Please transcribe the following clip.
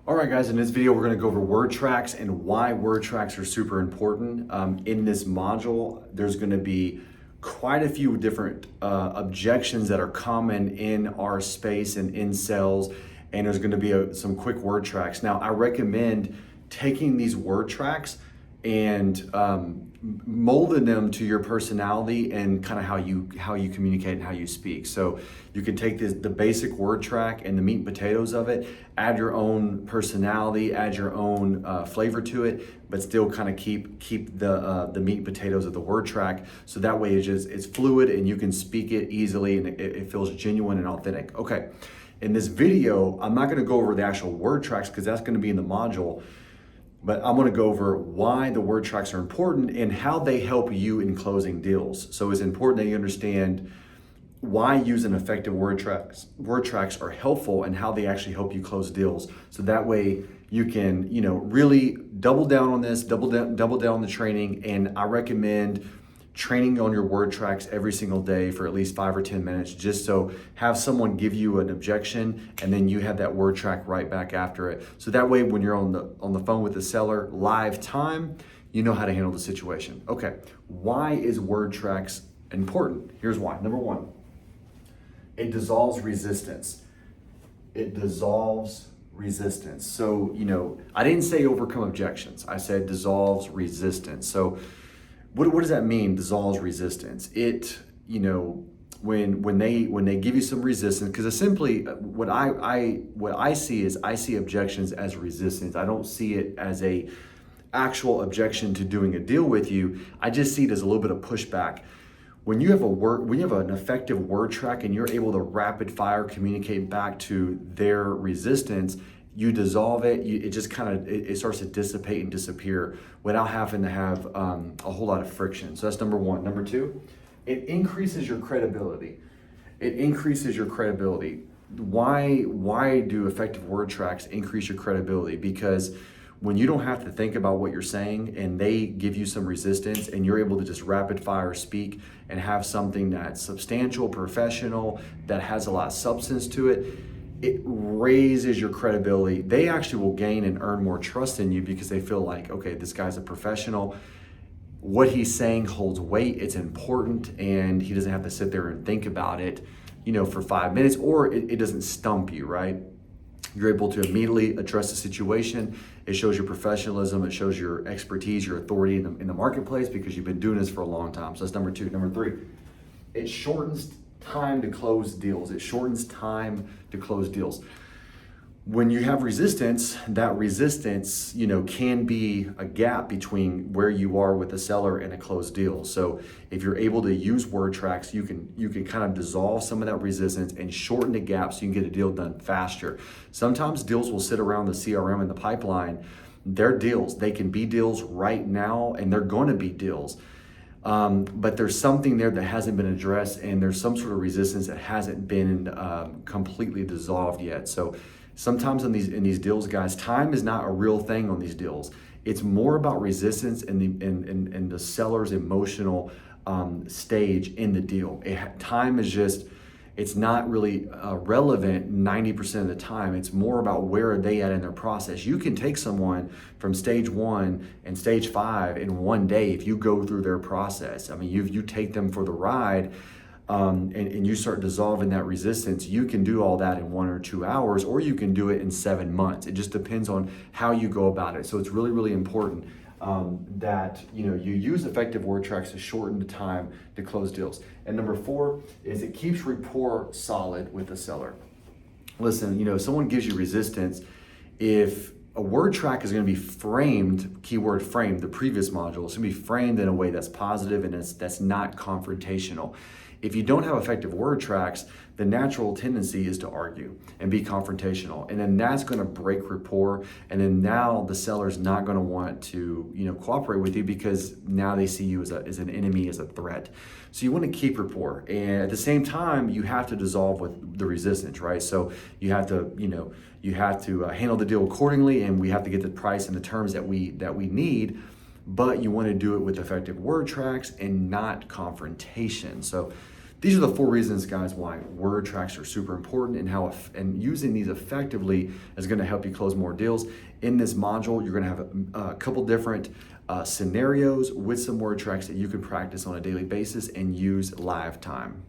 All right, guys, in this video, we're gonna go over word tracks and why word tracks are super important. In this module, there's gonna be quite a few different objections that are common in our space and in sales, and there's gonna be some quick word tracks. Now, I recommend taking these word tracks and molding them to your personality and kind of how you communicate and how you speak. So you can take the basic word track and the meat and potatoes of it, add your own personality, add your own flavor to it, but still kind of keep the meat and potatoes of the word track. So that way it's fluid and you can speak it easily and it feels genuine and authentic. Okay, in this video, I'm not going to go over the actual word tracks because that's going to be in the module. But I'm going to go over why the word tracks are important and how they help you in closing deals. So it's important that you understand why using effective word tracks are helpful and how they actually help you close deals. So that way you can, really double down on this, double down on the training. And I recommend training on your word tracks every single day for at least 5 or 10 minutes, just so have someone give you an objection and then you have that word track right back after it. So that way when you're on the phone with the seller live time, you know how to handle the situation. Okay, why is word tracks important? Here's why. Number one, it dissolves resistance. It dissolves resistance. So, I didn't say overcome objections. I said dissolves resistance. So what does that mean, dissolves resistance? It, when they give you some resistance, because simply what I see objections as resistance. I don't see it as a actual objection to doing a deal with you. I just see it as a little bit of pushback. When you have an effective word track and you're able to rapid fire communicate back to their resistance, you dissolve it, it just it starts to dissipate and disappear without having to have a whole lot of friction. So that's number one. Number two, it increases your credibility. It increases your credibility. Why do effective word tracks increase your credibility? Because when you don't have to think about what you're saying and they give you some resistance and you're able to just rapid fire speak and have something that's substantial, professional, that has a lot of substance to it, it raises your credibility. They actually will gain and earn more trust in you because they feel like, okay, this guy's a professional. What he's saying holds weight, it's important, and he doesn't have to sit there and think about it, for 5 minutes, or it doesn't stump you, right? You're able to immediately address the situation. It shows your professionalism. It shows your expertise, your authority in the marketplace because you've been doing this for a long time. So that's number two. Number three, it shortens time to close deals. It shortens time to close deals. When you have resistance, that resistance, can be a gap between where you are with the seller and a closed deal. So if you're able to use word tracks, you can kind of dissolve some of that resistance and shorten the gap so you can get a deal done faster. Sometimes deals will sit around the CRM and the pipeline. They're deals. They can be deals right now, and they're going to be deals. But there's something there that hasn't been addressed, and there's some sort of resistance that hasn't been completely dissolved yet. So sometimes in these deals, guys, time is not a real thing on these deals. It's more about resistance and the seller's emotional stage in the deal. Time is just, it's not really relevant 90% of the time. It's more about where are they at in their process. You can take someone from stage 1 and stage 5 in one day if you go through their process. I mean, you take them for the ride and you start dissolving that resistance. You can do all that in 1 or 2 hours, or you can do it in 7 months. It just depends on how you go about it. So it's really, really important that you use effective word tracks to shorten the time to close deals. And number 4 is it keeps rapport solid with the seller. Listen, if someone gives you resistance, if a word track is going to be framed, keyword framed, the previous module, it's going to be framed in a way that's positive and that's not confrontational. If you don't have effective word tracks, the natural tendency is to argue and be confrontational. And then that's going to break rapport. And then now the seller's not going to want to, cooperate with you because now they see you as an enemy, as a threat. So you want to keep rapport. And at the same time, you have to dissolve with the resistance, right? So you have to, handle the deal accordingly, and we have to get the price and the terms that we need. But you want to do it with effective word tracks and not confrontation. So these are the 4 reasons, guys, why word tracks are super important, and how and using these effectively is going to help you close more deals. In this module, you're going to have a couple different scenarios with some word tracks that you can practice on a daily basis and use live time.